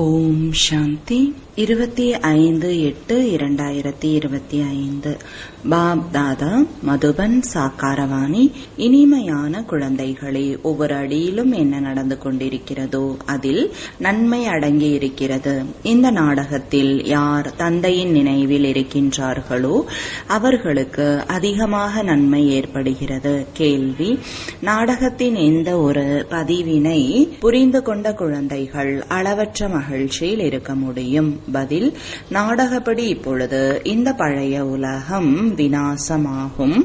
ஓம் சாந்தி 25/8/2025 pop தாதா மதுபன் சாக்காரவாணி. இனிமையான குழந்தைகளே, ஒவ்வொரு அடியிலும் என்ன நடந்து கொண்டிருக்கிறதோ அதில் நன்மை அடங்கி இருக்கிறது. இந்த நாடகத்தில் யார் தந்தையின் நினைவில் இருக்கின்றார்களோ அவர்களுக்கு அதிகமாக நன்மை ஏற்படுகிறது. கேள்வி: நாடகத்தின் எந்த ஒரு பதிவினை புரிந்து கொண்ட குழந்தைகள் அளவற்ற மகிழ்ச்சியில் இருக்க முடியும்? பதில்: நாடகப்படி இப்பொழுது இந்த பழைய உலகம் விநாசமாகும்,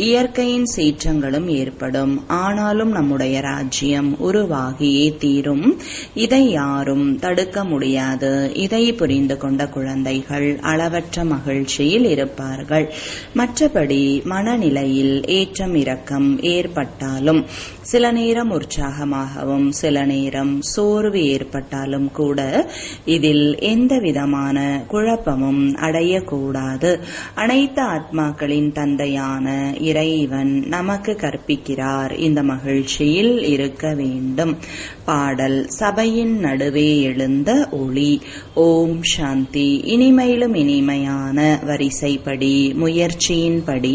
இயற்கையின் சீற்றங்களும் ஏற்படும். ஆனாலும் நம்முடைய ராஜ்யம் உருவாகியே தீரும். இதை யாரும் தடுக்க முடியாது. இதை புரிந்து கொண்ட குழந்தைகள் அளவற்ற மகிழ்ச்சியில் இருப்பார்கள். மற்றபடி மனநிலையில் ஏற்றம் இறக்கம் ஏற்பட்டாலும், சில நேரம் உற்சாகமாகவும் சில நேரம் சோர்வு ஏற்பட்டாலும் கூட இதில் எந்த விதமான குழப்பமும் அடையக்கூடாது. அனைத்து ஆத்மாக்களின் தந்தையான இறைவன் நமக்கு கற்பிக்கிறார், இந்த மகிழ்ச்சியில் இருக்க வேண்டும். பாடல்: சபையின் நடுவே எழுந்த ஒளி. ஓம் சாந்தி. இனிமையிலும் இனிமையான வரிசைப்படி முயற்சியின்படி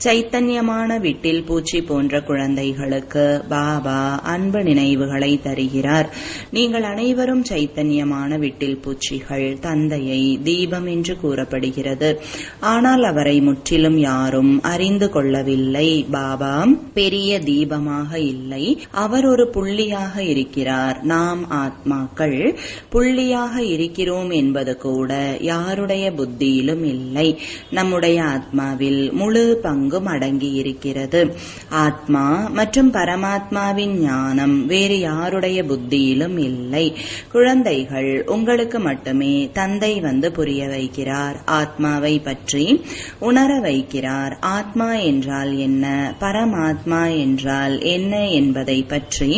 சைத்தன்யமான விட்டில் பூச்சி போன்ற குழந்தைகளுக்கு பாபா அன்பு நினைவுகளை தருகிறார். நீங்கள் அனைவரும் சைத்தன்யமான விட்டில் பூச்சிகள். தந்தையை தீபம் என்று கூறப்படுகிறது, ஆனால் அவரை முற்றிலும் யாரும் அறிந்து கொள்ளவில்லை. பாபா பெரிய தீபமாக இல்லை, அவர் ஒரு புள்ளியாக இருக்கிறார். நாம் ஆத்மாக்கள் புள்ளியாக இருக்கிறோம் என்பது கூட யாருடைய புத்தியிலும் இல்லை. நம்முடைய ஆத்மாவில் முழு பங்கும் அடங்கி இருக்கிறது. ஆத்மா மற்றும் பரமாத்மாவின் ஞானம் வேறு யாருடைய புத்தியிலும் இல்லை. குழந்தைகள், உங்களுக்கு மட்டுமே தந்தை வந்து புரிய வைக்கிறார், ஆத்மாவை பற்றி உணர வைக்கிறார். ஆத்மா என்றால் என்ன, பரமாத்மா என்றால் என்ன என்பதை பற்றி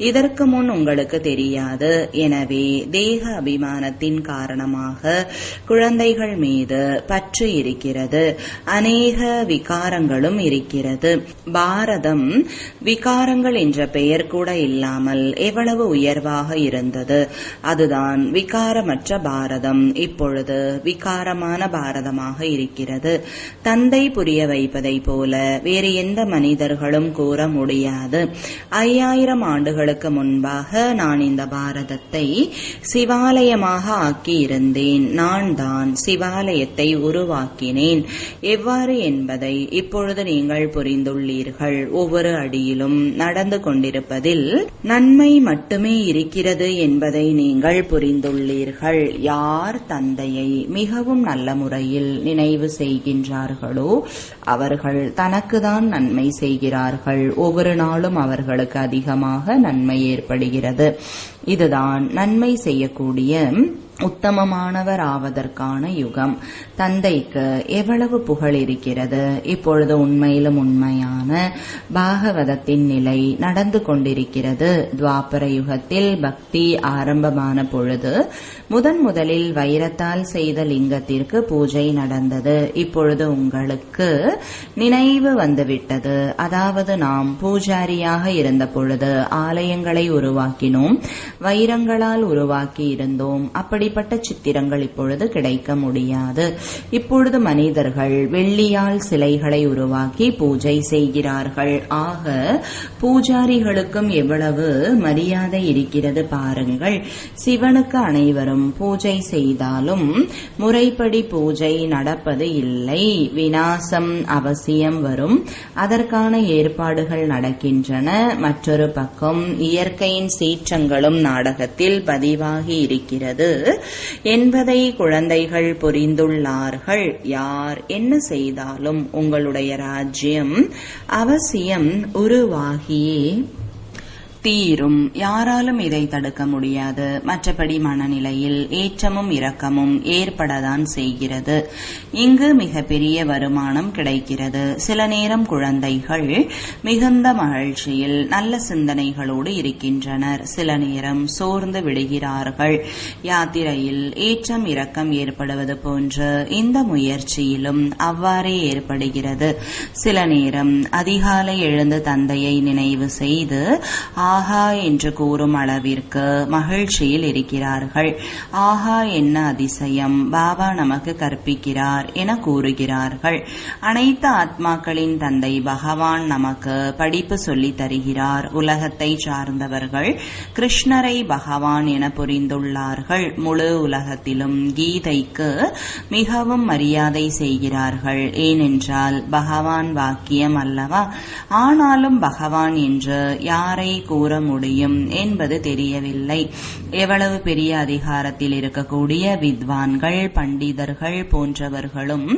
இதற்கு முன் உங்களுக்கு தெரியாது. எனவே தேக அபிமானத்தின் காரணமாக குழந்தைகள் மீது பற்று இருக்கிறது. அநேக விகாரங்களும் இருக்கிறது. பாரதம் விகாரங்கள் என்ற பெயர் கூட இல்லாமல் எவ்வளவு உயர்வாக இருந்தது. அதுதான் விகாரமற்ற பாரதம். இப்பொழுது விகாரமான பாரதமாக இருக்கிறது. தந்தை புரிய வைப்பதை போல வேறு எந்த மனிதர்களும் கூற முடியாது. 5000 ஆண்டுகளுக்கு முன்பாக நான் இந்த பாரதத்தை சிவாலயமாக ஆக்கியிருந்தேன். நான் தான் சிவாலயத்தை உருவாக்கினேன். எவ்வாறு என்பதை இப்பொழுது நீங்கள் புரிந்துள்ளீர்கள். ஒவ்வொரு அடியிலும் நடந்து கொண்டிருப்பதில் நன்மை மட்டுமே இருக்கிறது என்பதை நீங்கள் புரிந்துள்ளீர்கள். யார் தந்தையை மிகவும் நல்ல முறையில் நினைவு செய்கின்றார்களோ அவர்கள் தனக்குதான் நன்மை செய்கிறார்கள். ஒவ்வொரு நாளும் அவர்களுக்கு அதிகமாக நன்மை ஏற்படுகிறது. இதுதான் நன்மை செய்யக்கூடிய உத்தமமானவர் ஆவதற்கான யுகம். தந்தைக்கு எவ்வளவு புகழ் இருக்கிறது. இப்பொழுது உண்மையிலும் உண்மையான பாகவதத்தின் நிலை நடந்து கொண்டிருக்கிறது. துவாபர யுகத்தில் பக்தி ஆரம்பமான பொழுது முதலில் வைரத்தால் செய்த லிங்கத்திற்கு பூஜை நடந்தது. இப்பொழுது உங்களுக்கு நினைவு வந்துவிட்டது. அதாவது நாம் பூஜாரியாக இருந்த பொழுது ஆலயங்களை உருவாக்கினோம், வைரங்களால் உருவாக்கி இருந்தோம். அப்படிப்பட்ட சித்திரங்கள் இப்பொழுது கிடைக்க முடியாது. இப்பொழுது மனிதர்கள் வெள்ளியால் சிலைகளை உருவாக்கி பூஜை செய்கிறார்கள். ஆக பூஜாரிகளுக்கும் எவ்வளவு மரியாதை இருக்கிறது பாருங்கள். சிவனுக்கு அனைவரும் பூஜை செய்தாலும் முறைப்படி பூஜை நடப்பது இல்லை. விநாசம் அவசியம் வரும். அதற்கான ஏற்பாடுகள் நடக்கின்றன. மற்றொரு பக்கம் இயற்கையின் சீற்றங்களும் நாடகத்தில் பதிவாகி இருக்கிறது என்பதை குழந்தைகள் புரிந்துள்ளார்கள். யார் என்ன செய்தாலும் உங்களுடைய ராஜ்யம் அவசியம் உருவாகியே தீரும். யாராலும் இதை தடுக்க முடியாது. மற்றபடி மனநிலையில் ஏற்றமும் இரக்கமும் ஏற்படத்தான் செய்கிறது. இங்கு மிக பெரிய வருமானம் கிடைக்கிறது. சில நேரம் குழந்தைகள் மிகுந்த மகிழ்ச்சியில் நல்ல சிந்தனைகளோடு இருக்கின்றனர். சில நேரம் சோர்ந்து விடுகிறார்கள். யாத்திரையில் ஏற்றம் இரக்கம் ஏற்படுவது போன்று இந்த முயற்சியிலும் அவ்வாறே ஏற்படுகிறது. சில நேரம் அதிகாலை எழுந்து தந்தையை நினைவு செய்து ஆஹா என்று கூறும் அளவிற்கு மகிழ்ச்சியில் இருக்கிறார்கள். ஆஹா என்ன அதிசயம், பாபா நமக்கு கற்பிக்கிறார் என கூறுகிறார்கள். அனைத்து ஆத்மாக்களின் தந்தை பகவான் நமக்கு படிப்பு சொல்லித் தருகிறார். உலகத்தை சார்ந்தவர்கள் கிருஷ்ணரை பகவான் என புரிந்துள்ளார்கள். முழு உலகத்திலும் கீதைக்கு மிகவும் மரியாதை செய்கிறார்கள். ஏனென்றால் பகவான் வாக்கியம் அல்லவா. ஆனாலும் பகவான் என்று யாரை கூற முடியும் என்பது தெரியவில்லை. எவ்வளவு பெரிய அதிகாரத்தில் இருக்கக்கூடிய வித்வான்கள், பண்டிதர்கள் போன்றவர்களும்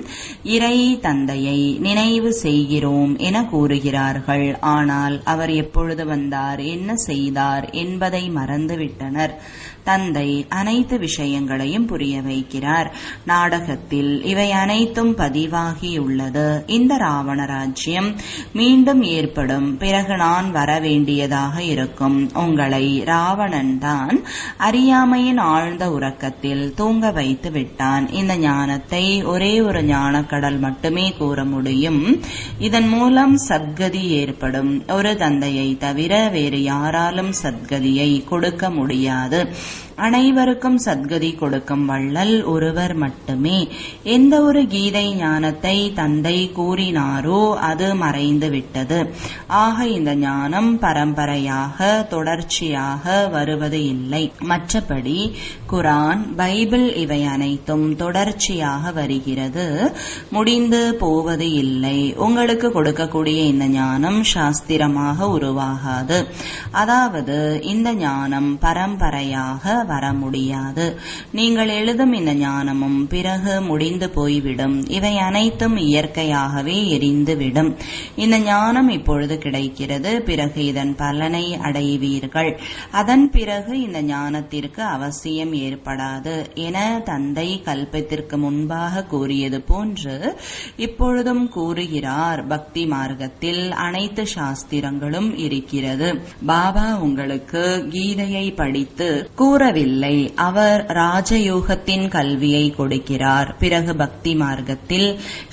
இறை தந்தையை நினைவு செய்கிறோம் என கூறுகிறார்கள். ஆனால் அவர் எப்பொழுது வந்தார், என்ன செய்தார் என்பதை மறந்துவிட்டனர். தந்தை அனைத்து விஷயங்களையும் புரிய வைக்கிறார். நாடகத்தில் இவை அனைத்தும் பதிவாகியுள்ளது. இந்த ராவண ராஜ்யம் மீண்டும் ஏற்படும். பிறகு நான் வர வேண்டியதாக இருக்கும். உங்களை ராவணன் தான் அறியாமையின் ஆழ்ந்த உறக்கத்தில் தூங்க வைத்து விட்டான். இந்த ஞானத்தை ஒரே ஒரு ஞானக்கடல் மட்டுமே கூற முடியும். இதன் மூலம் சத்கதி ஏற்படும். ஒரு தந்தையை தவிர வேறு யாராலும் சத்கதியை கொடுக்க முடியாது. அனைவருக்கும் சத்கதி கொடுக்கும் வள்ளல் ஒருவர் மட்டுமே. எந்த ஒரு கீதை ஞானத்தை தந்தை கூறினாரோ அது மறைந்து விட்டது. ஆக இந்த ஞானம் பரம்பரையாக தொடர்ச்சியாக வருவது இல்லை. மற்றபடி குரான், பைபிள் இவை அனைத்தும் தொடர்ச்சியாக வருகிறது, முடிந்து போவது இல்லை. உங்களுக்கு கொடுக்கக்கூடிய இந்த ஞானம் சாஸ்திரமாக உருவாகாது. அதாவது இந்த ஞானம் பரம்பரையாக வர முடியாது. நீங்கள் எழுதும் இந்த ஞானமும் பிறகு முடிந்து போய்விடும். இவை அனைத்தும் இயற்கையாகவே எரிந்துவிடும். இந்த ஞானம் இப்பொழுது கிடைக்கிறது, பிறகு இதன் பலனை அடைவீர்கள். அதன் பிறகு இந்த ஞானத்திற்கு அவசியம் ஏற்படாது என தந்தை கல்பத்திற்கு முன்பாக கூறியது போன்று இப்பொழுதும் கூறுகிறார். பக்தி மார்க்கத்தில் அனைத்து சாஸ்திரங்களும் இருக்கிறது. பாபா உங்களுக்கு கீதையை படித்து கூறவில்லை. அவர் ராஜயோகத்தின் கல்வியை கொடுக்கிறார். பிறகு பக்தி மார்க்கத்தில்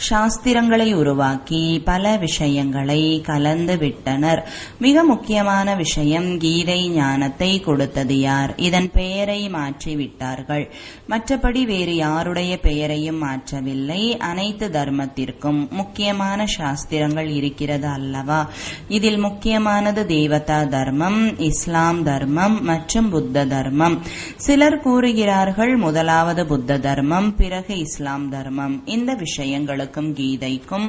சாஸ்திரங்களை உருவாக்கி பல விஷயங்களை கலந்து விட்டனர். மிக முக்கியமான விஷயம், கீதை ஞானத்தை கொடுத்தது யார்? இதன் பெயரை மாற்றிவிட்டார்கள். மற்றபடி வேறு யாருடைய பெயரையும் மாற்றவில்லை. அனைத்து தர்மத்திற்கும் முக்கியமான சாஸ்திரங்கள் இருக்கிறது அல்லவா. இதில் முக்கியமானது தேவதா தர்மம், இஸ்லாம் தர்மம் மற்றும் புத்த தர்மம். சிலர் கூறுகிறார்கள் முதலாவது புத்த தர்மம், பிறகு இஸ்லாம் தர்மம். இந்த விஷயங்களுக்கும் கீதைக்கும்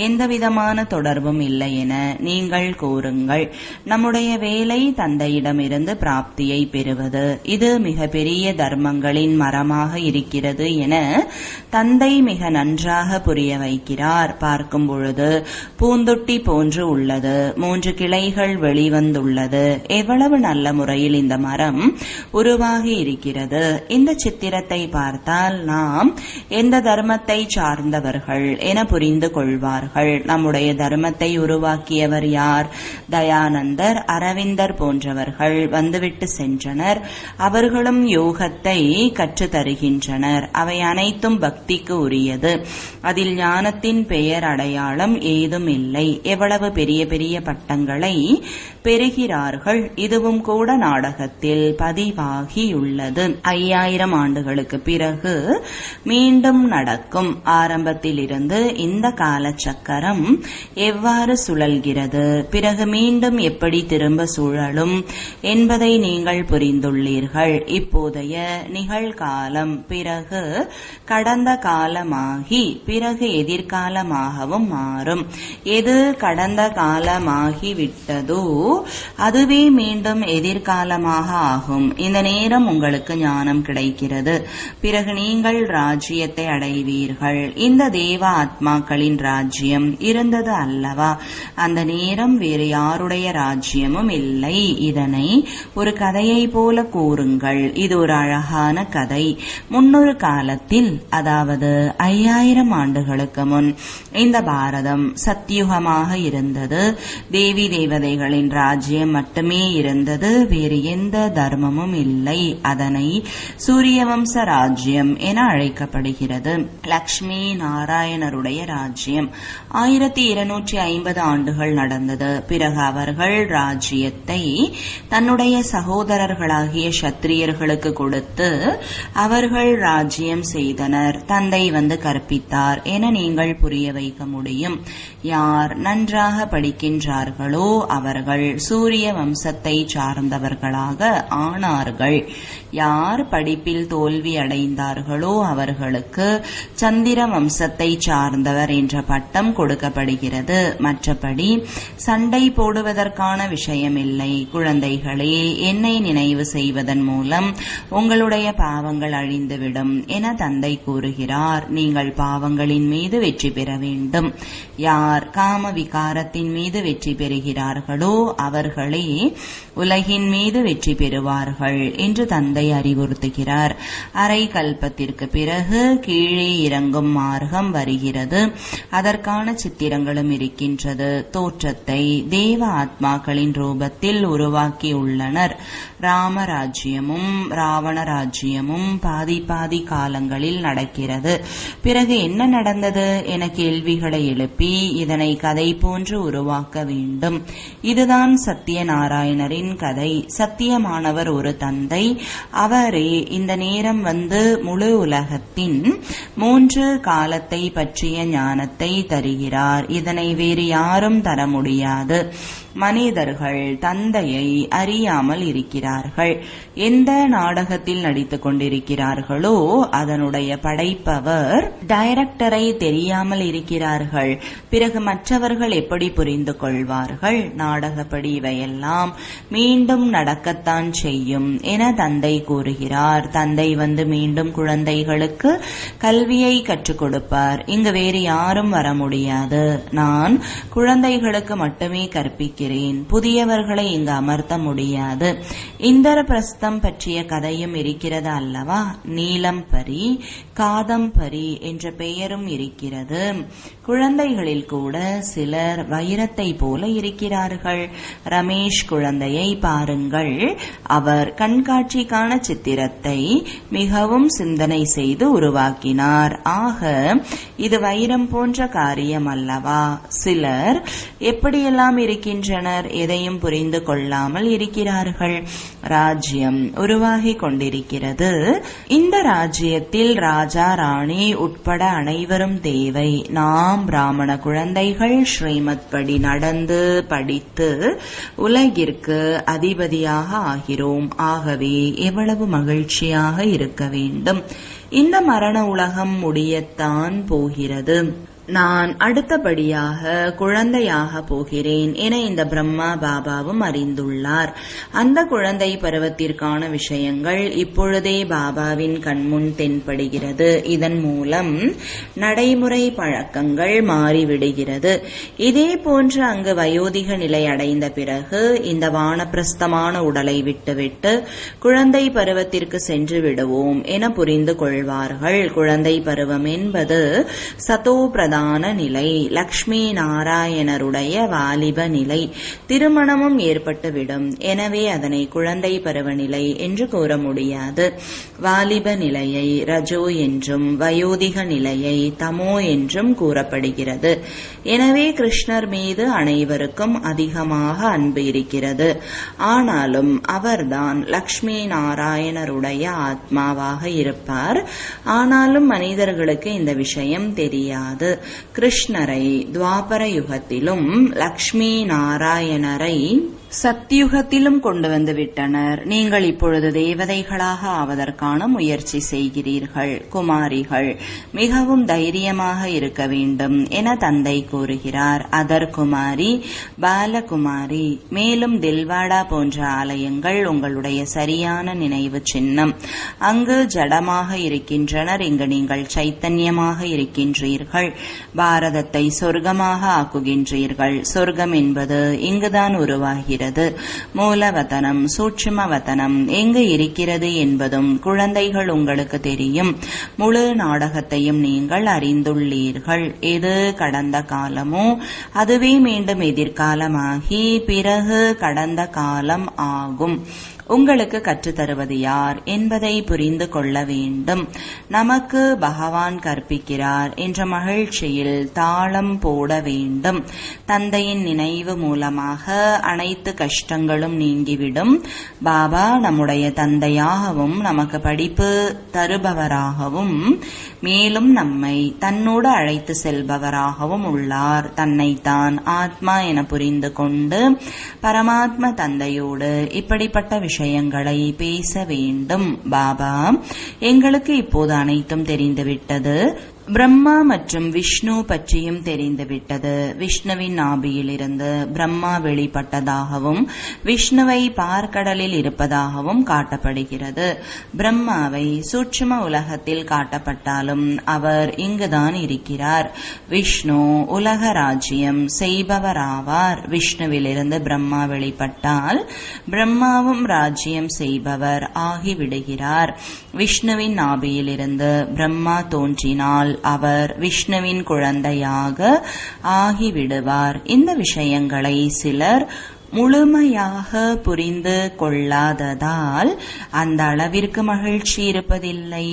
எந்தவிதமான தொடர்பும் இல்லை என நீங்கள் கூறுங்கள். நம்முடைய வேலை தந்தையிடமிருந்து பிராப்தியை பெறுவது. இது மிக பெரிய தர்மங்களின் மரமாக இருக்கிறது என தந்தை மிக நன்றாக புரிய வைக்கிறார். பார்க்கும் பொழுது பூந்தொட்டி போன்று உள்ளது. 3 கிளைகள் வெளிவந்துள்ளது. எவ்வளவு நல்ல முறையில் இந்த மரம் உருவாகி இருக்கிறது. இந்த சித்திரத்தை பார்த்தால் நாம் எந்த தர்மத்தை சார்ந்தவர்கள் என புரிந்து கொள்வார்கள். நம்முடைய தர்மத்தை உருவாக்கியவர் யார்? தயானந்தர், அரவிந்தர் போன்றவர்கள் வந்துவிட்டு சென்றனர். அவர்களும் யோகத்தை கற்று தருகின்றனர். அவை அனைத்தும் பக்திக்கு உரியது. அதில் ஞானத்தின் பெயர் அடையாளம் ஏதும் இல்லை. எவ்வளவு பெரிய பெரிய பட்டங்களை பெறுகிறார்கள். இதுவும் கூட நாடகத்தில் பதிவாகியுள்ளது. 5000 ஆண்டுகளுக்கு பிறகு மீண்டும் நடக்கும். ஆரம்பத்தில் இருந்து இந்த காலச்சக்கரம் எவ்வாறு சுழல்கிறது, பிறகு மீண்டும் எப்படி திரும்ப சுழலும் என்பதை நீங்கள் புரிந்துள்ளீர்கள். இப்போதைய நிகழ்காலம் பிறகு கடந்த காலமாகி பிறகு எதிர்காலமாகவும் மாறும். எது கடந்த காலமாகிவிட்டதோ அதுவே மீண்டும் எதிர்காலமாக ஆகும். இந்த நேரம் உங்களுக்கு ஞானம் கிடைக்கிறது. பிறகு நீங்கள் ராஜ்யத்தை அடைவீர்கள். இந்த தேவ ஆத்மாக்களின் ராஜ்யம் இருந்தது அல்லவா? அந்த நேரம் வேறு யாருடைய ராஜ்யமும் இல்லை. இதனை ஒரு கதையை போல கூறுங்கள். இது ஒரு அழகான கதை. முன்னொரு காலத்தில், அதாவது 5000 ஆண்டுகளுக்கு முன் இந்த பாரதம் சத்தியுகமாக இருந்தது. தேவி தேவதைகளின் ராஜ்யம் மட்டுமே இருந்தது. வேறு எந்த தர்மமும் இல்லை. இல்லை. அதனை சூரியவம்ச ராஜ்யம் என அழைக்கப்படுகிறது. லக்ஷ்மி நாராயணருடைய ராஜ்யம் 1250 ஆண்டுகள் நடந்தது. பிறகு அவர்கள் ராஜ்யத்தை தன்னுடைய சகோதரர்களாகிய சத்திரியர்களுக்கு கொடுத்து அவர்கள் ராஜ்யம் செய்தனர். தந்தை வந்து கற்பித்தார் என நீங்கள் புரிய வைக்க முடியும். யார் நன்றாக படிக்கின்றார்களோ அவர்கள் சூரிய வம்சத்தை சார்ந்தவர்களாக ஆனார்கள். யார் படிப்பில் தோல்வி அடைந்தார்களோ அவர்களுக்கு சந்திர வம்சத்தை சார்ந்தவர் என்ற பட்டம் கொடுக்கப்படுகிறது. மற்றபடி சண்டை போடுவதற்கான விஷயமில்லை. குழந்தைகளே, என்னை நினைவு செய்வதன் மூலம் உங்களுடைய பாவங்கள் அழிந்துவிடும் என தந்தை கூறுகிறார். நீங்கள் பாவங்களின் மீது வெற்றி பெற வேண்டும். யார் காம விகாரத்தின் மீது வெற்றி பெறுகிறார்களோ அவர்களே உலகின் மீது வெற்றி பெறுவார்கள் என்று தந்தை அறிவுறுத்துகிறார். அரை கல்பத்திற்கு பிறகு கீழே இறங்கும் மார்க்கம் வருகிறது. அதற்கான சித்திரங்களும் இருக்கின்றது. தோற்றத்தை தேவ ஆத்மாக்களின் ரூபத்தில் உருவாக்கியுள்ளனர். ராமராஜ்யமும் ராவண ராஜ்யமும் பாதி பாதி காலங்களில் நடக்கிறது. பிறகு என்ன நடந்தது என கேள்விகளை எழுப்பி இதனை கதை போன்று உருவாக்க வேண்டும். இதுதான் சத்தியநாராயணரின் கதை. சத்தியமானவர் ஒரு தந்தை. அவரே இந்த நேரம் வந்து முழு உலகத்தின் 3 காலத்தை பற்றிய ஞானத்தை தருகிறார். இதனை வேறு யாரும் தர முடியாது. மனிதர்கள் தந்தையை அறியாமல் இருக்கிறார்கள். எந்த நாடகத்தில் நடித்துக் கொண்டிருக்கிறார்களோ அதனுடைய படைப்பவர் டைரக்டரை தெரியாமல் இருக்கிறார்கள். பிறகு மற்றவர்கள் எப்படி புரிந்து கொள்வார்கள்? நாடகப்படி இவையெல்லாம் மீண்டும் நடக்கத்தான் செய்யும் என தந்தை கூறுகிறார். தந்தை வந்து மீண்டும் குழந்தைகளுக்கு கல்வியை கற்றுக் கொடுப்பார். இங்கு வேறு யாரும் வர முடியாது. நான் குழந்தைகளுக்கு மட்டுமே கற்பிக்கிறேன். புதியவர்களை இங்கு அமர்த்த முடியாது. இந்திரபிரஸ்தம் பற்றிய கதையும் இருக்கிறது அல்லவா? நீலம்பரி, காதம்பரி என்ற பெயரும் இருக்கிறது. குழந்தைகளில் கூட சிலர் வைரத்தை போல இருக்கிறார்கள். ரமேஷ் குழந்தையை பாருங்கள். அவர் கண்காட்சிக்கான சித்திரத்தை மிகவும் சிந்தனை செய்து உருவாக்கினார். ஆக இது வைரம் போன்ற காரியம் அல்லவா? சிலர் எப்படியெல்லாம் இருக்கின்றனர், எதையும் புரிந்து கொள்ளாமல் இருக்கிறார்கள். ராஜ்யம் உருவாகி கொண்டிருக்கிறது. இந்த ராஜ்யத்தில் ராஜா ராணி உட்பட அனைவரும் தேவை. நாம் பிராமண குழந்தைகள் ஸ்ரீமத் படி நடந்து படித்து உலகிற்கு அதிபதியாக ஆகிறோம். ஆகவே எவ்வளவு மகிழ்ச்சியாக இருக்க வேண்டும். இந்த மரண உலகம் முடியத்தான் போகிறது. நான் அடுத்தபடியாக குழந்தையாக போகிறேன் என இந்த பிரம்மா பாபாவும் அறிந்துள்ளார். அந்த குழந்தை பருவத்திற்கான விஷயங்கள் இப்பொழுதே பாபாவின் கண்முன் தென்படுகிறது. இதன் மூலம் நடைமுறை பழக்கங்கள் மாறிவிடுகிறது. இதே போன்று அங்கு வயோதிக நிலை அடைந்த பிறகு இந்த வானப்பிரஸ்தமான உடலை விட்டுவிட்டு குழந்தை பருவத்திற்கு சென்று விடுவோம் என புரிந்து கொள்வார்கள். குழந்தை பருவம் என்பது சதோ பிரதான நிலை, லக்ஷ்மி நாராயணருடைய வாலிப நிலை. திருமணமும் ஏற்பட்டுவிடும். எனவே அதனை குழந்தை பருவ நிலை என்று கூற முடியாது. வாலிப நிலையை ரஜோ என்றும் வயோதிக நிலையை தமோ என்றும் கூறப்படுகிறது. எனவே கிருஷ்ணர் மீது அனைவருக்கும் அதிகமாக அன்பு இருக்கிறது. ஆனாலும் அவர்தான் லக்ஷ்மி நாராயணருடைய ஆத்மாவாக இருப்பார். ஆனாலும் மனிதர்களுக்கு இந்த விஷயம் தெரியாது. கிருஷ்ணரை துவாபர யுகத்திலும் லக்ஷ்மி நாராயணரை சத்யுகத்திலும் கொண்டு வந்து விட்டனர். நீங்கள் இப்பொழுது தேவதைகளாக ஆவதற்கான முயற்சி செய்கிறீர்கள். குமாரிகள் மிகவும் தைரியமாக இருக்க வேண்டும் என தந்தை கூறுகிறார். அதர்குமாரி, பாலகுமாரி, மேலும் தில்வாடா போன்ற ஆலயங்கள் உங்களுடைய சரியான நினைவு சின்னம். அங்கு ஜடமாக இருக்கின்றனர். இங்கு நீங்கள் சைத்தன்யமாக இருக்கின்றீர்கள். பாரதத்தை சொர்க்கமாக ஆக்குகின்றீர்கள். சொர்க்கம் என்பது இங்குதான் உருவாகிறது. மூலவதனம், சூட்சுமவதனம் எங்கு இருக்கிறது என்பதும் குழந்தைகள் உங்களுக்கு தெரியும். முழு நாடகத்தையும் நீங்கள் அறிந்துள்ளீர்கள். எது கடந்த காலமோ அதுவே மீண்டும் எதிர்காலமாகி பிறகு கடந்த காலம் ஆகும். உங்களுக்கு கற்றுத்தருவது யார் என்பதை புரிந்து கொள்ள வேண்டும். நமக்கு பகவான் கற்பிக்கிறார் என்ற மகிழ்ச்சியில் தாளம் போட வேண்டும். தந்தையின் நினைவு மூலமாக அனைத்து கஷ்டங்களும் நீங்கிவிடும். பாபா நம்முடைய தந்தையாகவும் நமக்கு படிப்பு தருபவராகவும் மேலும் நம்மை தன்னோடு அழைத்து செல்பவராகவும் உள்ளார். தன்னைத்தான் ஆத்மா என புரிந்து கொண்டு பரமாத்ம தந்தையோடு இப்படிப்பட்ட விஷயங்களை பேச வேண்டும். பாபா, எங்களுக்கு இப்போது அனைத்தும் தெரிந்துவிட்டது. பிரம்மா மற்றும் விஷ்ணு பற்றியும் தெரிந்துவிட்டது. விஷ்ணுவின் நாபியிலிருந்து பிரம்மா வெளிப்பட்டதாகவும் விஷ்ணுவை பார்க்கடலில் இருப்பதாகவும் காட்டப்படுகிறது. பிரம்மாவை சூட்சும உலகத்தில் காட்டப்பட்டாலும் அவர் இங்குதான் இருக்கிறார். விஷ்ணு உலக ராஜ்யம் செய்பவராவார். விஷ்ணுவிலிருந்து பிரம்மா வெளிப்பட்டால் பிரம்மாவும் ராஜ்யம் செய்பவர் ஆகிவிடுகிறார். விஷ்ணுவின் நாபியிலிருந்து பிரம்மா தோன்றினால் அவர் விஷ்ணுவின் குழந்தையாக ஆகிவிடுவார். இந்த விஷயங்களை சிலர் முழுமையாக புரிந்து கொள்ளாததால் அந்த அளவிற்கு மகிழ்ச்சி இருப்பதில்லை.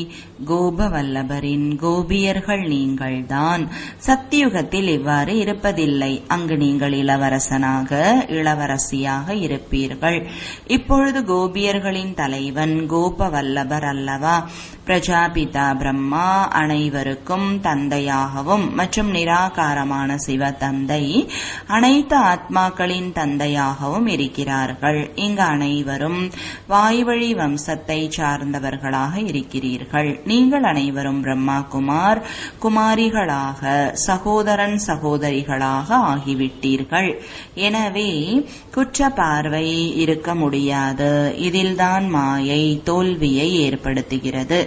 கோபவல்லபரின் கோபியர்கள் நீங்கள்தான். சத்தியுகத்தில் இவ்வாறு இருப்பதில்லை. அங்கு நீங்கள் இளவரசனாக இளவரசியாக இருப்பீர்கள். இப்பொழுது கோபியர்களின் தலைவன் கோபவல்லபர் அல்லவா? பிரஜாபிதா பிரம்மா அனைவருக்கும் தந்தையாகவும் மற்றும் நிராகாரமான சிவ தந்தை அனைத்து ஆத்மாக்களின் தந்தையாகவும் இருக்கிறார்கள். இங்கு அனைவரும் வாய்வழி வம்சத்தை சார்ந்தவர்களாக இருக்கிறீர்கள். நீங்கள் அனைவரும் பிரம்மா குமார் குமாரிகளாக சகோதரன் சகோதரிகளாக ஆகிவிட்டீர்கள். எனவே குற்ற பார்வை இருக்க முடியாது. இதில்தான் மாயை தோல்வியை ஏற்படுத்துகிறது.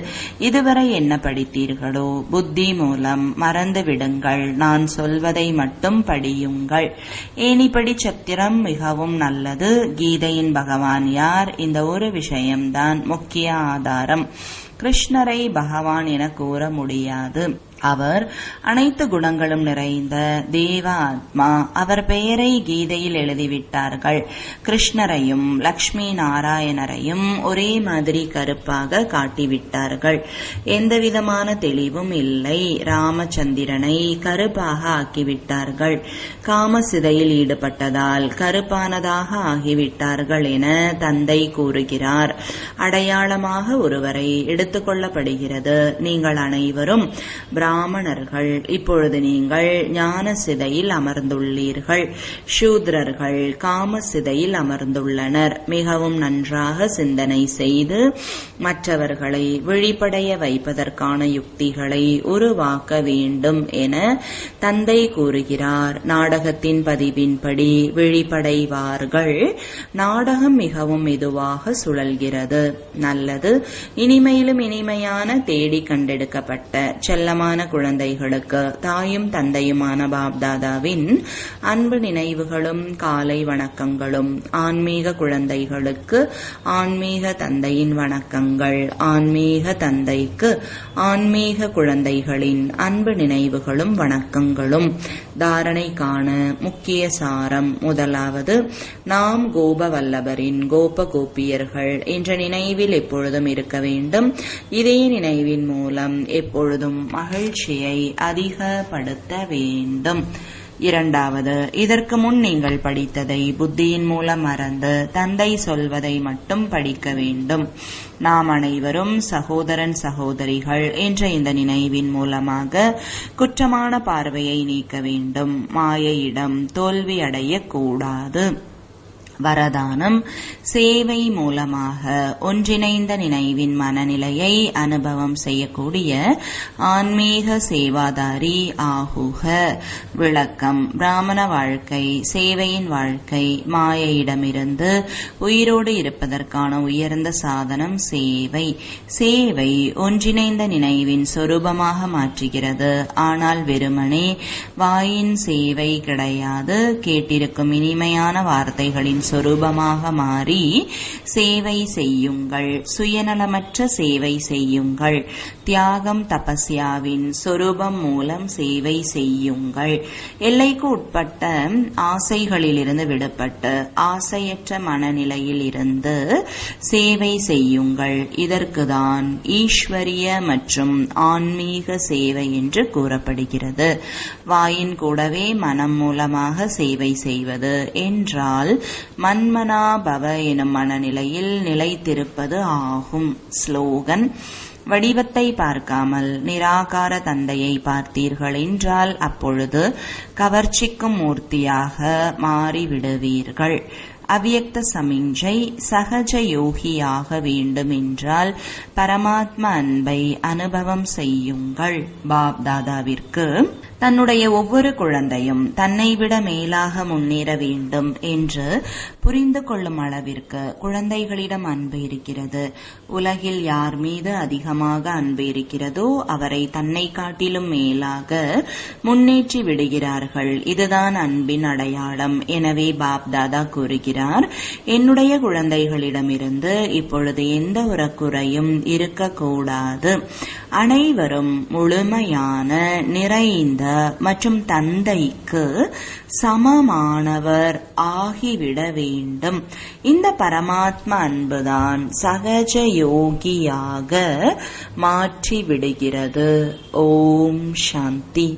இதுவரை என்ன படித்தீர்களோ புத்தி மூலம் மறந்து விடுங்கள். நான் சொல்வதை மட்டும் படியுங்கள். ஏணிப்படி சத்திரம் மிகவும் நல்லது. கீதையின் பகவான் யார்? இந்த ஒரு விஷயம்தான் முக்கிய ஆதாரம். கிருஷ்ணரை பகவான் என கூற முடியாது. அவர் அனைத்து குணங்களும் நிறைந்த தேவ ஆத்மா. அவர் பெயரை கீதையில் எழுதிவிட்டார்கள். கிருஷ்ணரையும் லக்ஷ்மி நாராயணரையும் ஒரே மாதிரி கருப்பாக காட்டிவிட்டார்கள். எந்தவிதமான தெளிவும் இல்லை. ராமச்சந்திரனை கருப்பாக ஆக்கிவிட்டார்கள். காமசிதையில் ஈடுபட்டதால் கருப்பானதாக ஆகிவிட்டார்கள் என தந்தை கூறுகிறார். அடையாளமாக ஒருவரை எடுத்துக்கொள்ளப்படுகிறது. நீங்கள் அனைவரும் பிராமணர்கள். இப்பொழுது நீங்கள் ஞான சிதையில் அமர்ந்துள்ளீர்கள். சூத்ரர்கள் காம சிதையில் அமர்ந்துள்ளனர். மிகவும் நன்றாக சிந்தனை செய்து மற்றவர்களை விழிப்படைய வைப்பதற்கான யுக்திகளை உருவாக்க வேண்டும் என தந்தை கூறுகிறார். நாடகத்தின் பதிவின்படி விழிப்படைவார்கள். நாடகம் மிகவும் மெதுவாக சுழல்கிறது. நல்லது. இனிமையிலும் இனிமையான தேடி கண்டெடுக்கப்பட்ட செல்லமான குழந்தைகளுக்கு தாயும் தந்தையுமான பாப்தாதாவின் அன்பு நினைவுகளும் காலை வணக்கங்களும். ஆன்மீக குழந்தைகளுக்கு ஆன்மீக தந்தையின் வணக்கங்கள். ஆன்மீக தந்தைக்கு ஆன்மீக குழந்தைகளின் அன்பு நினைவுகளும் வணக்கங்களும். தாரணைக்கான முக்கிய சாரம். முதலாவது, நாம் கோபவல்லபரின் கோப கோபியர்கள் என்ற நினைவில் எப்பொழுதும் இருக்க வேண்டும். இதே நினைவின் மூலம் எப்பொழுதும் மகிழ்ச்சியை அதிகப்படுத்த வேண்டும். இரண்டாவது, இதற்கு முன் நீங்கள் படித்ததை புத்தியின் மூலம் மறந்து தந்தை சொல்வதை மட்டும் படிக்க வேண்டும். நாம் அனைவரும் சகோதரன் சகோதரிகள் என்ற இந்த நினைவின் மூலமாக குற்றமான பார்வையை நீக்க வேண்டும். மாயையிடம் தோல்வி அடையக்கூடாது. வரதானம். சேவை மூலமாக ஒன்றிணைந்த நினைவின் மனநிலையை அனுபவம் செய்யக்கூடிய ஆன்மீக சேவாதாரி ஆகுக. விளக்கம். பிராமண வாழ்க்கை சேவையின் வாழ்க்கை. மாயையிடமிருந்து உயிரோடு இருப்பதற்கான உயர்ந்த சாதனம் சேவை. சேவை ஒன்றிணைந்த நினைவின் சொரூபமாக மாற்றுகிறது. ஆனால் வெறுமனே வாயின் சேவை கிடையாது. கேட்டிருக்கும் இனிமையான வார்த்தைகளின் சொரூபமாக மாறி சேவை செய்யுங்கள். சுயநலமற்ற சேவை செய்யுங்கள். தியாகம் தபஸ்யாவின் சொரூபம் மூலம் சேவை செய்யுங்கள். எல்லைக்கு உட்பட்ட ஆசைகளிலிருந்து விடுபட்டு ஆசையற்ற மனநிலையில் இருந்து சேவை செய்யுங்கள். இதற்குதான் ஈஸ்வரிய மற்றும் ஆன்மீக சேவை என்று கூறப்படுகிறது. வாயின் கூடவே மனம் மூலமாக சேவை செய்வது என்றால் மன்மனா பவ எனும் மனநிலையில் நிலைத்திருப்பது ஆகும். ஸ்லோகன்: வடிவத்தை பார்க்காமல் நிராகார தந்தையை பார்த்தீர்கள் என்றால் அப்பொழுது கவர்ச்சிக்கும் மூர்த்தியாக மாறிவிடுவீர்கள். அவ்யக்த சமிஞ்சை: சகஜ யோகியாக வேண்டும் என்றால் பரமாத்ம அன்பை அனுபவம் செய்யுங்கள். பாப் தாதாவிற்கு தன்னுடைய ஒவ்வொரு குழந்தையும் தன்னை விட மேலாக முன்னேற வேண்டும் என்று புரிந்து கொள்ளும் அளவிற்கு குழந்தைகளிடம் அன்பு இருக்கிறது. உலகில் யார் மீது அதிகமாக அன்பு இருக்கிறதோ அவரை தன்னை காட்டிலும் மேலாக முன்னேற்றி விடுகிறார்கள். இதுதான் அன்பின் அடையாளம். எனவே பாப் தாதா கூறுகிறார், என்னுடைய குழந்தைகளிடமிருந்து இப்பொழுது எந்த ஒரு குறையும் இருக்கக்கூடாது. அனைவரும் முழுமையான நிறைந்த மற்றும் தந்தைக்கு சமமானவர் ஆகிவிட வேண்டும். இந்த பரமாத்ம அன்புதான் சகஜ யோகியாக மாற்றிவிடுகிறது. ஓம் சாந்தி.